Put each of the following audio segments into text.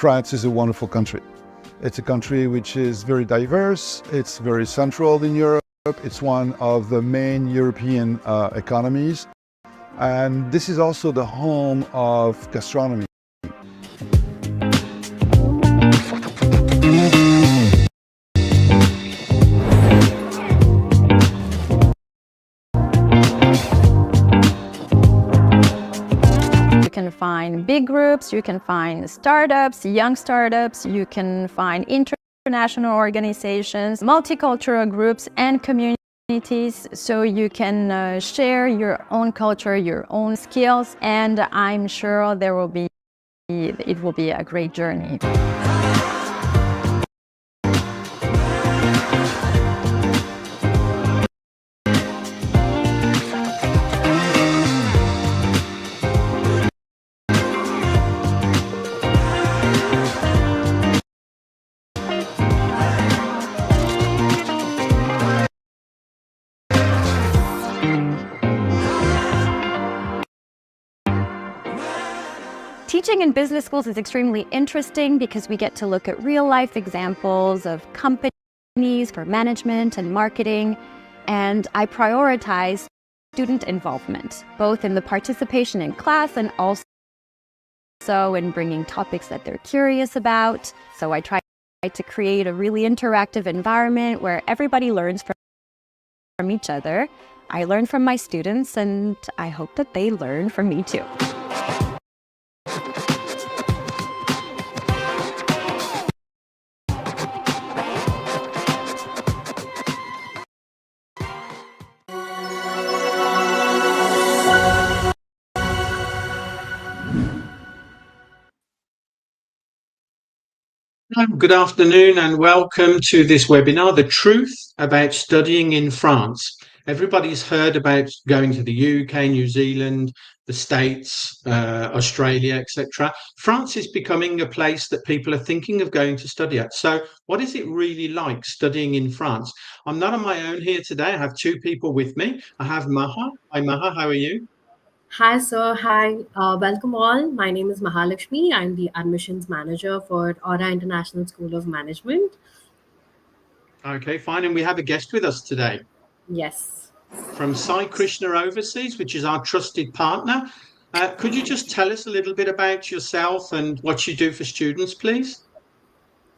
France is a wonderful country. It's a country which is very diverse. It's very central in Europe. It's one of the main European economies. And this is also the home of gastronomy. You can find big groups, you can find startups, young startups, you can find international organizations, multicultural groups and communities, so you can share your own culture, your own skills, and I'm sure it will be a great journey. Teaching in business schools is extremely interesting because we get to look at real-life examples of companies for management and marketing, and I prioritize student involvement, both in the participation in class and also in bringing topics that they're curious about. So I try to create a really interactive environment where everybody learns from each other. I learn from my students, and I hope that they learn from me too. Good afternoon and welcome to this webinar, The Truth About Studying in France. Everybody's heard about going to the UK, New Zealand, the States, Australia, etc. France is becoming a place that people are thinking of going to study at. So what is it really like studying in France? I'm not on my own here today. I have two people with me. I have Maha. Hi Maha, how are you? Hi, sir. Hi. Welcome all. My name is Mahalakshmi. I'm the admissions manager for Aura International School of Management. Okay, fine. And we have a guest with us today. Yes. From SAIKRISHNA Overseas, which is our trusted partner. Could you just tell us a little bit about yourself and what you do for students, please?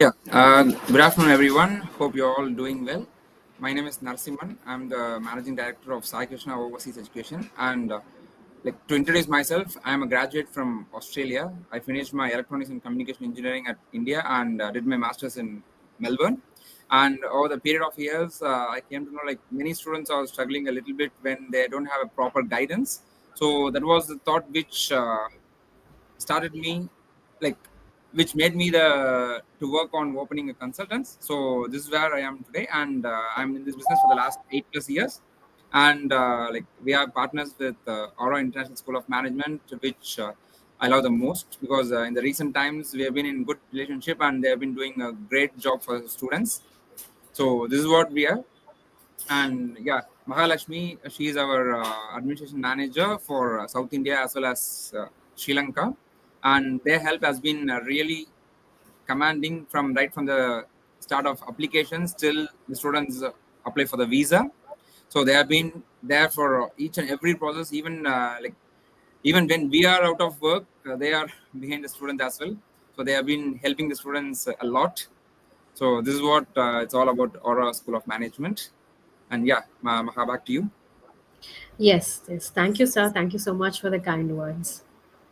Yeah. Good afternoon, everyone. Hope you're all doing well. My name is Narsimhan. I'm the managing director of SAIKRISHNA Overseas Education, and to introduce myself, I'm a graduate from Australia. I finished my electronics and communication engineering at India and did my master's in Melbourne. And over the period of years, I came to know many students are struggling a little bit when they don't have a proper guidance. So that was the thought which started me, which made me to work on opening a consultants. So this is where I am today, and I'm in this business for the last 8+ years. And we are partners with Aura International School of Management, which I love the most because in the recent times we have been in good relationship and they have been doing a great job for students. So this is what we are. And yeah, Mahalakshmi, she is our administration manager for South India as well as Sri Lanka, and their help has been really commanding from the start of applications till the students apply for the visa. So they have been there for each and every process, even even when we are out of work, they are behind the student as well. So they have been helping the students a lot. So this is what it's all about, Aura School of Management. And yeah, Maha, back to you. Yes. Thank you, sir. Thank you so much for the kind words.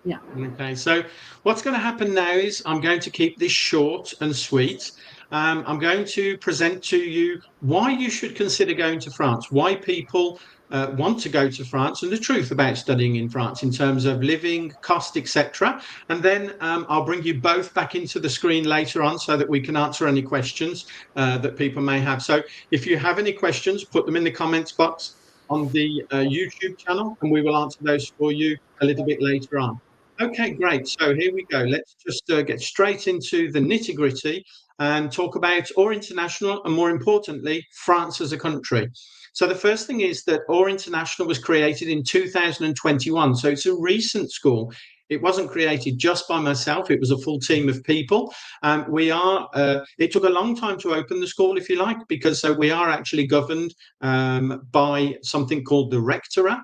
Yeah. Okay, so what's going to happen now is I'm going to keep this short and sweet. I'm going to present to you why you should consider going to France, why people want to go to France, and the truth about studying in France in terms of living, cost, etc. And then I'll bring you both back into the screen later on so that we can answer any questions that people may have. So if you have any questions, put them in the comments box on the YouTube channel, and we will answer those for you a little bit later on. Okay, great. So here we go. Let's just get straight into the nitty-gritty and talk about Aura International and, more importantly, France as a country. So the first thing is that Aura International was created in 2021. So it's a recent school. It wasn't created just by myself. It was a full team of people. It took a long time to open the school, if you like, because we are actually governed by something called the rectorate,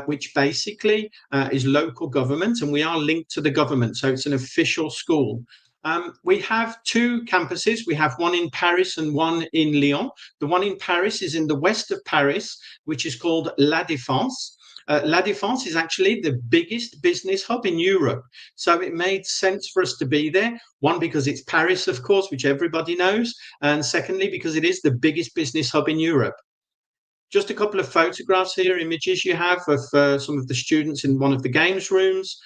which basically is local government, and we are linked to the government. So it's an official school. We have two campuses. We have one in Paris and one in Lyon. The one in Paris is in the west of Paris, which is called La Défense. La Défense is actually the biggest business hub in Europe. So it made sense for us to be there. One, because it's Paris, of course, which everybody knows. And secondly, because it is the biggest business hub in Europe. Just a couple of photographs here, images you have of some of the students in one of the games rooms.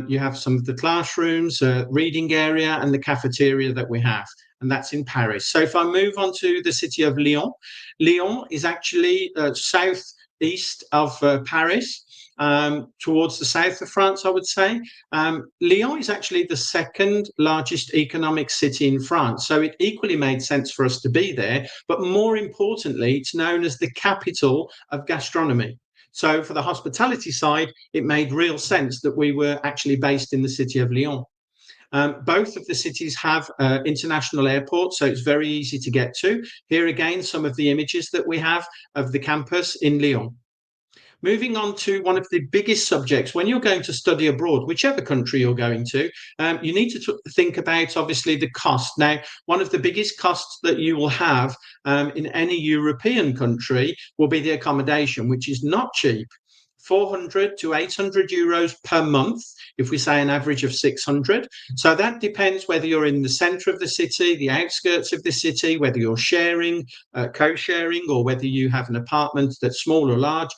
You have some of the classrooms, reading area, and the cafeteria that we have. And that's in Paris. So if I move on to the city of Lyon, Lyon is actually southeast of Paris, towards the south of France, I would say. Lyon is actually the second largest economic city in France. So it equally made sense for us to be there. But more importantly, it's known as the capital of gastronomy. So for the hospitality side, it made real sense that we were actually based in the city of Lyon. Both of the cities have international airports, so it's very easy to get to. Here again, some of the images that we have of the campus in Lyon. Moving on to one of the biggest subjects, when you're going to study abroad, whichever country you're going to, you need to think about, obviously, the cost. Now, one of the biggest costs that you will have in any European country will be the accommodation, which is not cheap. 400 to 800 euros per month, if we say an average of 600. So that depends whether you're in the centre of the city, the outskirts of the city, whether you're sharing, co-sharing, or whether you have an apartment that's small or large.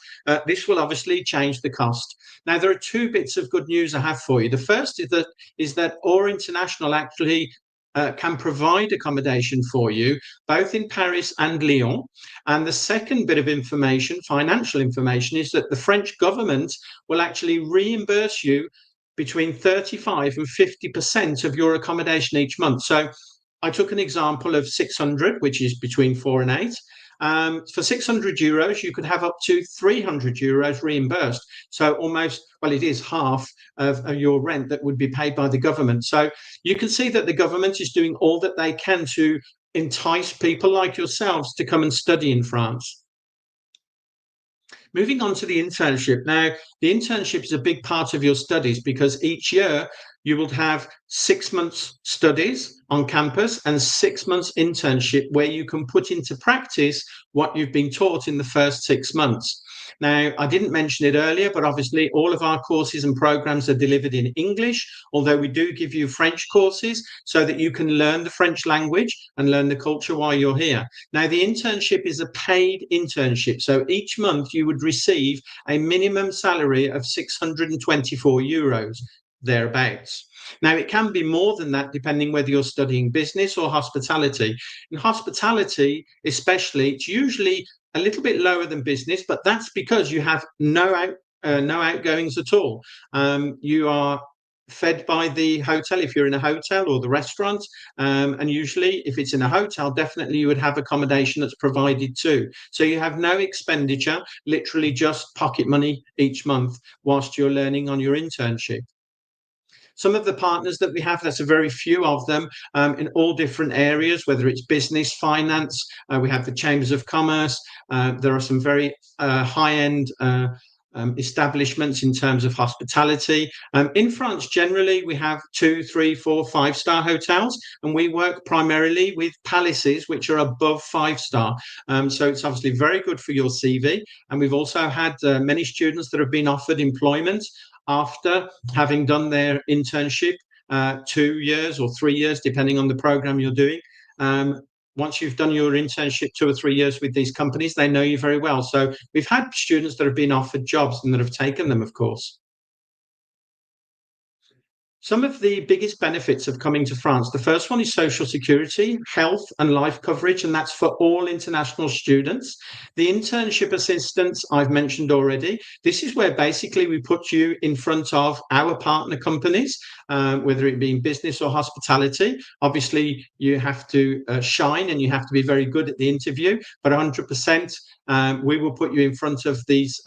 This will obviously change the cost. Now, there are two bits of good news I have for you. The first is that Aura International actually can provide accommodation for you, both in Paris and Lyon. And the second bit of information, financial information, is that the French government will actually reimburse you between 35 and 50% of your accommodation each month. So I took an example of 600, which is between 4 and 8. For 600 euros, you could have up to 300 euros reimbursed. So almost, well, it is half of your rent that would be paid by the government. So you can see that the government is doing all that they can to entice people like yourselves to come and study in France. Moving on to the internship. Now, the internship is a big part of your studies because each year you will have 6 months studies on campus and 6 months internship where you can put into practice what you've been taught in the first 6 months. Now, I didn't mention it earlier, but obviously all of our courses and programs are delivered in English, although we do give you French courses so that you can learn the French language and learn the culture while you're here. Now, the internship is a paid internship. So each month you would receive a minimum salary of 624 euros, thereabouts. Now, it can be more than that depending whether you're studying business or hospitality. In hospitality, especially, it's usually a little bit lower than business, but that's because you have no outgoings at all. You are fed by the hotel if you're in a hotel or the restaurant, and usually if it's in a hotel, definitely you would have accommodation that's provided too. So you have no expenditure, literally just pocket money each month whilst you're learning on your internship. Some of the partners that we have, that's a very few of them, in all different areas, whether it's business, finance, we have the chambers of commerce. There are some very high-end establishments in terms of hospitality. In France, generally, we have 2, 3, 4, 5-star hotels, and we work primarily with palaces, which are above 5-star. So it's obviously very good for your CV. And we've also had many students that have been offered employment after having done their internship, 2 years or 3 years, depending on the program you're doing. Once you've done your internship 2 or 3 years with these companies, they know you very well. So we've had students that have been offered jobs and that have taken them, of course. Some of the biggest benefits of coming to France, the first one is social security, health and life coverage, and that's for all international students. The internship assistance I've mentioned already. This is where basically we put you in front of our partner companies, whether it be in business or hospitality. Obviously, you have to shine and you have to be very good at the interview, but 100% we will put you in front of these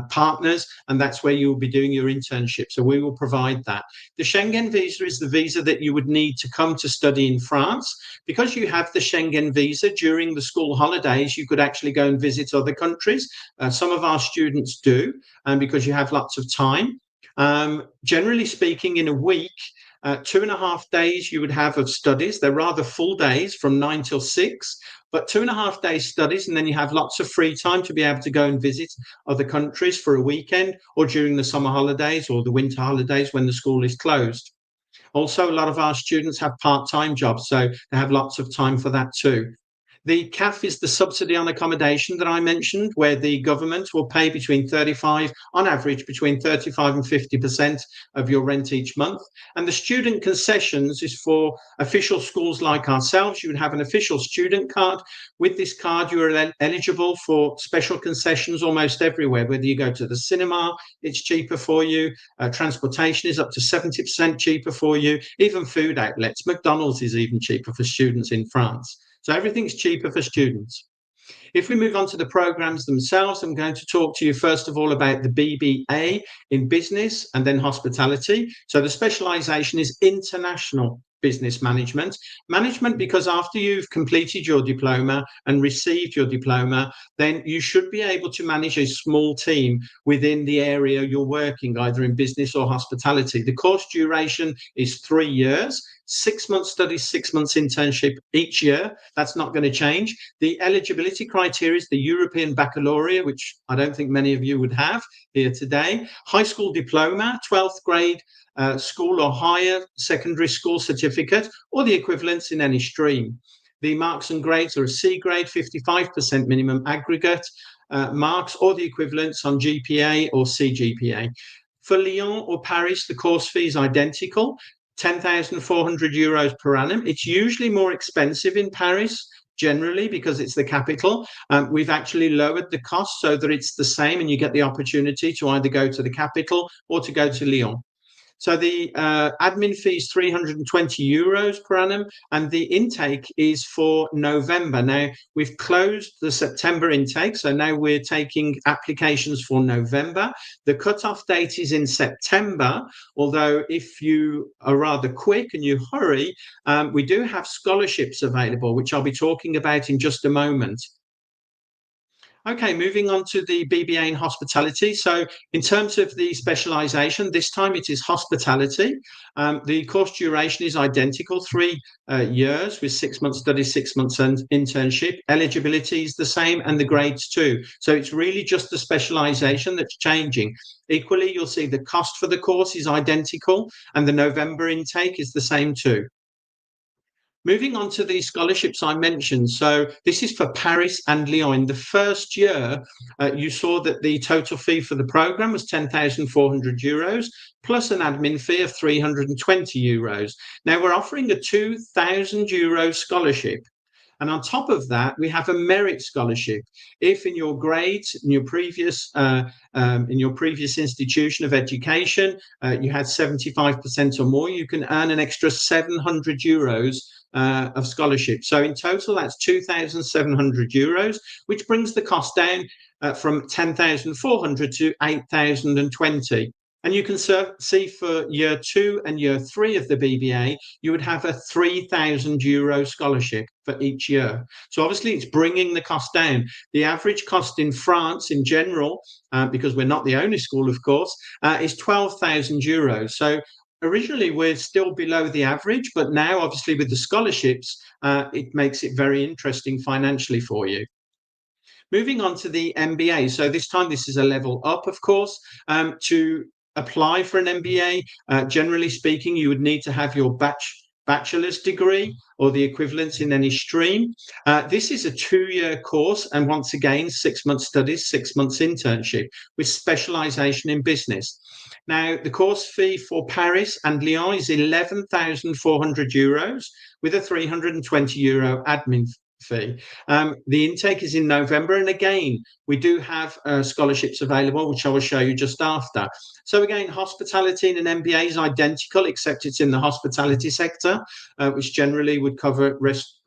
partners, and that's where you'll be doing your internship. So we will provide that. The Schengen visa is the visa that you would need to come to study in France. Because you have the Schengen visa, during the school holidays, you could actually go and visit other countries. Some of our students do, because you have lots of time. Generally speaking, in a week, 2.5 days you would have of studies. They're rather full days from 9 till 6, but 2.5 days studies, and then you have lots of free time to be able to go and visit other countries for a weekend or during the summer holidays or the winter holidays when the school is closed. Also, a lot of our students have part-time jobs, so they have lots of time for that too. The CAF is the subsidy on accommodation that I mentioned, where the government will pay on average, between 35 and 50% of your rent each month. And the student concessions is for official schools like ourselves. You would have an official student card. With this card, you are eligible for special concessions almost everywhere. Whether you go to the cinema, it's cheaper for you. Transportation is up to 70% cheaper for you. Even food outlets. McDonald's is even cheaper for students in France. So everything's cheaper for students. If we move on to the programs themselves, I'm going to talk to you first of all about the BBA in business and then hospitality. So the specialization is international business management. Management, because after you've completed your diploma and received your diploma, then you should be able to manage a small team within the area you're working, either in business or hospitality. The course duration is 3 years. 6 months study, 6 months internship each year. That's not going to change. The eligibility criteria is the European Baccalaureate, which I don't think many of you would have here today. High school diploma, 12th grade school or higher secondary school certificate, or the equivalents in any stream. The marks and grades are a C grade, 55% minimum aggregate marks, or the equivalents on GPA or CGPA. For Lyon or Paris, the course fee is identical. €10,400 per annum. It's usually more expensive in Paris, generally, because it's the capital. We've actually lowered the cost so that it's the same, and you get the opportunity to either go to the capital or to go to Lyon. So the admin fee is €320 per annum, and the intake is for November. Now, we've closed the September intake, so now we're taking applications for November. The cutoff date is in September, although if you are rather quick and you hurry, we do have scholarships available, which I'll be talking about in just a moment. Okay, moving on to the BBA in hospitality. So in terms of the specialization, this time it is hospitality. The course duration is identical, 3 years with 6 months study, 6 months internship. Eligibility is the same, and the grades too. So it's really just the specialization that's changing. Equally, you'll see the cost for the course is identical, and the November intake is the same too. Moving on to the scholarships I mentioned. So this is for Paris and Lyon. In the first year, you saw that the total fee for the program was €10,400 plus an admin fee of €320. Now we're offering a €2,000 scholarship. And on top of that, we have a merit scholarship. If in your grades, in your previous institution of education, you had 75% or more, you can earn an extra €700 of scholarship. So in total, that's €2,700, which brings the cost down from 10,400 to 8,020. And you can see for year 2 and year 3 of the BBA, you would have a €3,000 scholarship for each year. So obviously it's bringing the cost down. The average cost in France in general, because we're not the only school, of course, is €12,000. So originally we're still below the average, but now obviously with the scholarships, it makes it very interesting financially for you. Moving on to the MBA. So this time this is a level up, of course. To apply for an MBA, generally speaking, you would need to have your bachelor's degree or the equivalent in any stream. This is a 2-year course, and once again, 6 months studies, 6 months internship with specialization in business. Now, the course fee for Paris and Lyon is €11,400 with a €320 admin fee. The intake is in November, and again, we do have scholarships available, which I will show you just after. So again, hospitality in an MBA is identical, except it's in the hospitality sector, which generally would cover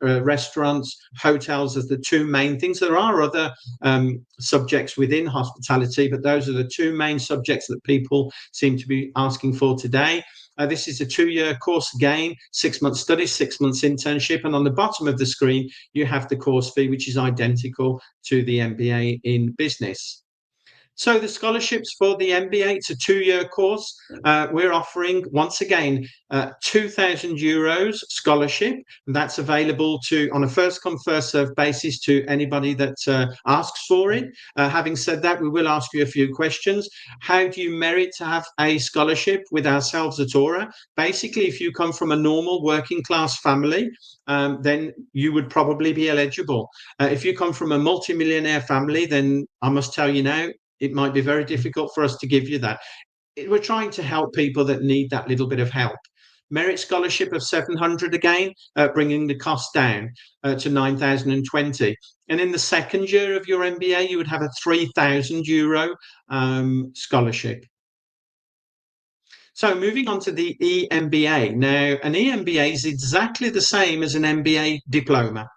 restaurants, hotels as the two main things. There are other subjects within hospitality, but those are the two main subjects that people seem to be asking for today. This is a 2-year course again, 6 months study, 6 months internship. And on the bottom of the screen, you have the course fee, which is identical to the MBA in business. So the scholarships for the MBA, it's a 2-year course. We're offering, once again, €2,000 scholarship. That's available to on a first come, first served basis to anybody that asks for it. Having said that, we will ask you a few questions. How do you merit to have a scholarship with ourselves at Aura? Basically, if you come from a normal working class family, then you would probably be eligible. If you come from a multimillionaire family, then I must tell you now, it might be very difficult for us to give you that. We're trying to help people that need that little bit of help. Merit scholarship of 700 again, bringing the cost down to 9,020. And in the second year of your MBA, you would have a €3,000 scholarship. So moving on to the EMBA. Now, an EMBA is exactly the same as an MBA diploma.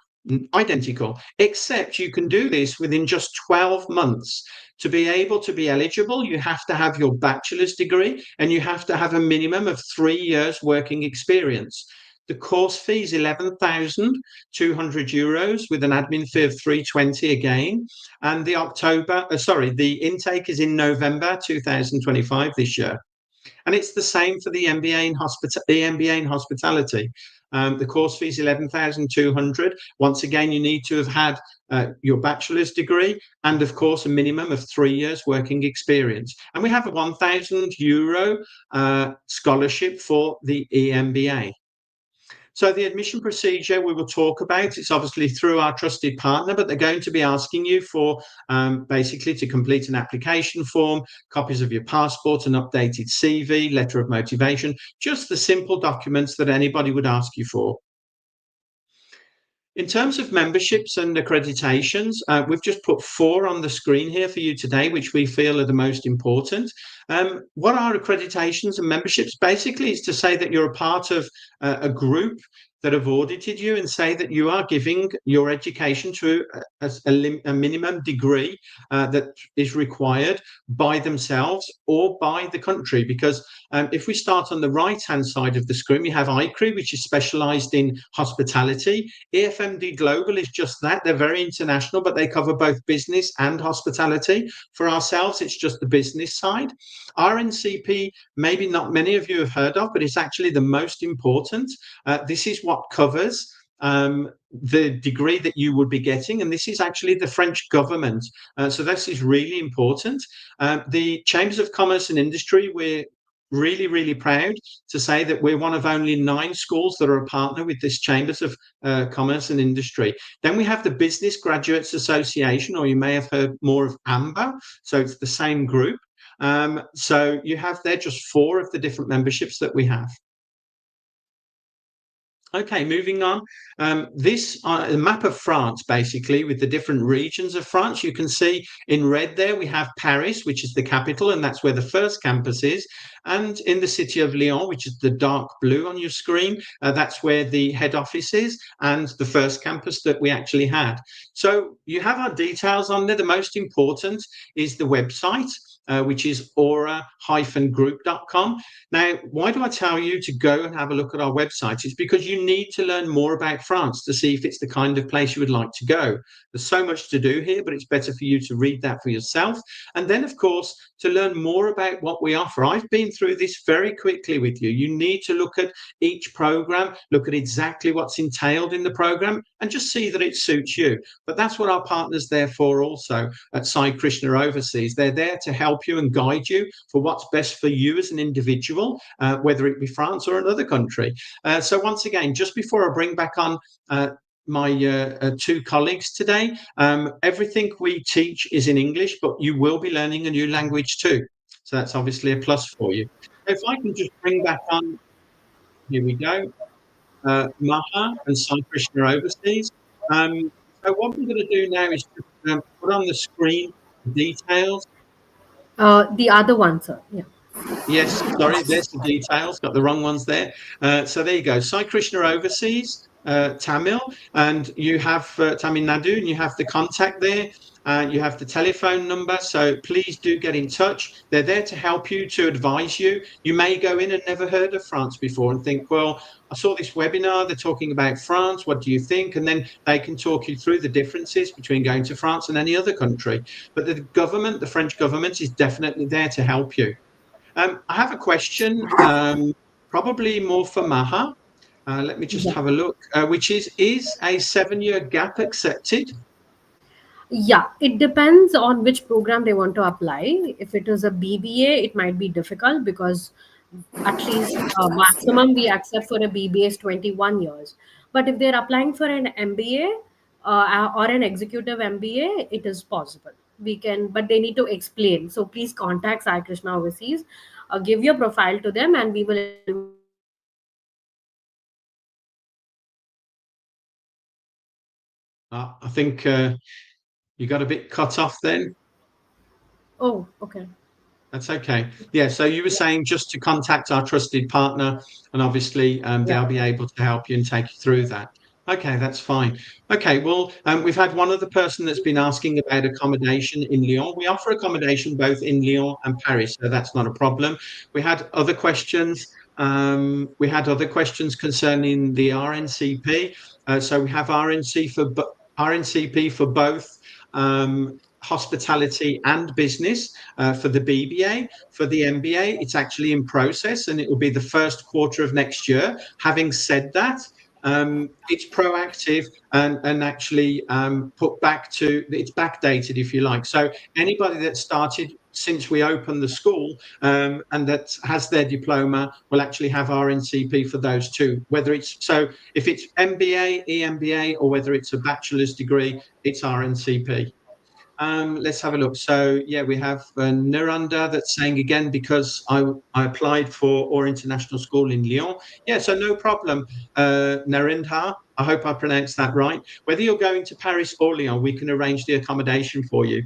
Identical, except you can do this within just 12 months. To be able to be eligible, you have to have your bachelor's degree and you have to have a minimum of 3 years working experience. The course fee is €11,200 with an admin fee of €320 again. And the intake is in November 2025 this year. And it's the same for the MBA in hospitality. The course fee is €11,200. Once again, you need to have had your bachelor's degree and, of course, a minimum of 3 years working experience. And we have a €1,000 scholarship for the EMBA. So the admission procedure we will talk about, it's obviously through our trusted partner, but they're going to be asking you for basically to complete an application form, copies of your passport, an updated CV, letter of motivation, just the simple documents that anybody would ask you for. In terms of memberships and accreditations, we've just put 4 on the screen here for you today, which we feel are the most important. What are accreditations and memberships? Basically, is to say that you're a part of a group that have audited you and say that you are giving your education to a minimum degree that is required by themselves or by the country. Because if we start on the right-hand side of the screen, we have SAIKRI, which is specialized in hospitality. EFMD Global is just that. They're very international, but they cover both business and hospitality. For ourselves, it's just the business side. RNCP, maybe not many of you have heard of, but it's actually the most important. This is what covers the degree that you would be getting, and this is actually the French government. So this is really important. The Chambers of Commerce and Industry, we're really, really proud to say that we're one of only 9 schools that are a partner with this Chambers of Commerce and Industry. Then we have the Business Graduates Association, or you may have heard more of AMBA. So it's the same group. So you have there just 4 of the different memberships that we have. Okay, moving on. This a map of France, basically, with the different regions of France. You can see in red there, we have Paris, which is the capital, and that's where the first campus is. And in the city of Lyon, which is the dark blue on your screen, that's where the head office is and the first campus that we actually had. So you have our details on there. The most important is the website, which is aura-group.com. Now, why do I tell you to go and have a look at our website? It's because you need to learn more about France to see if it's the kind of place you would like to go. There's so much to do here, but it's better for you to read that for yourself. And then, of course, to learn more about what we offer. I've been through this very quickly with you. You need to look at each program, look at exactly what's entailed in the program, and just see that it suits you. But that's what our partners there for also at SAIKRISHNA Overseas. They're there to help you and guide you for what's best for you as an individual, whether it be France or another country. So once again, just before I bring back on my 2 colleagues today, everything we teach is in English, but you will be learning a new language too. So that's obviously a plus for you. If I can just bring back on, here we go, Maha and SAIKRISHNA Overseas. So what we're going to do now is just, put on the screen the details. The other one, sir. Yeah. Yes, sorry, there's the details. Got the wrong ones there. So there you go. SAIKRISHNA Overseas, Tamil, and you have Tamil Nadu, and you have the contact there. You have the telephone number. So please do get in touch. They're there to help you, to advise you. You may go in and never heard of France before and think, well, I saw this webinar. They're talking about France. What do you think? And then they can talk you through the differences between going to France and any other country. But the government, the French government, is definitely there to help you. I have a question, probably more for Maha. Let me just have a look, which is a 7-year gap accepted? Yeah, it depends on which program they want to apply. If it is a BBA, it might be difficult because at least maximum we accept for a BBA is 21 years. But if they're applying for an MBA or an executive MBA, it is possible. We can, but they need to explain. So please contact Sai Krishna Overseas, give your profile to them, and we will. I think you got a bit cut off then. Oh, okay. That's okay. Yeah, so you were saying just to contact our trusted partner, and obviously they'll be able to help you and take you through that. Okay, that's fine. Okay, well, we've had one other person that's been asking about accommodation in Lyon. We offer accommodation both in Lyon and Paris, so that's not a problem. We had other questions. We had other questions concerning the RNCP. So we have RNCP for both hospitality and business for the BBA. For the MBA, it's actually in process and it will be the first quarter of next year. Having said that, it's proactive and actually put back to, it's backdated, if you like. So anybody that started since we opened the school and that has their diploma will actually have RNCP for those two. Whether it's, so if it's MBA, EMBA, or whether it's a bachelor's degree, it's RNCP. Let's have a look. So yeah, we have Naranda that's saying again, because I applied for Or International School in Lyon. Yeah, so no problem, Narendra. I hope I pronounced that right. Whether you're going to Paris or Lyon, we can arrange the accommodation for you.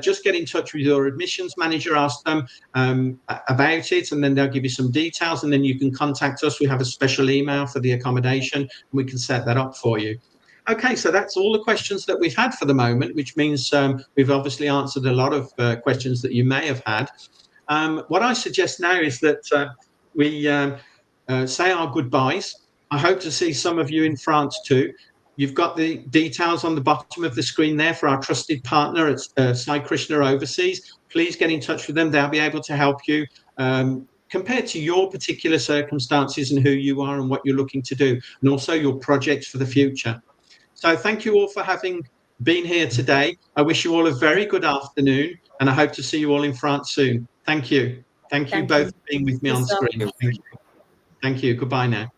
Just get in touch with your admissions manager, ask them about it, and then they'll give you some details, and then you can contact us. We have a special email for the accommodation, and we can set that up for you. Okay, so that's all the questions that we've had for the moment, which means we've obviously answered a lot of questions that you may have had. What I suggest now is that we say our goodbyes. I hope to see some of you in France too. You've got the details on the bottom of the screen there for our trusted partner at SAIKRISHNA Overseas. Please get in touch with them. They'll be able to help you compared to your particular circumstances and who you are and what you're looking to do, and also your projects for the future. So thank you all for having been here today. I wish you all a very good afternoon, and I hope to see you all in France soon. Thank you. Thank you both for being with me on screen. Thank you. Thank you. Goodbye now.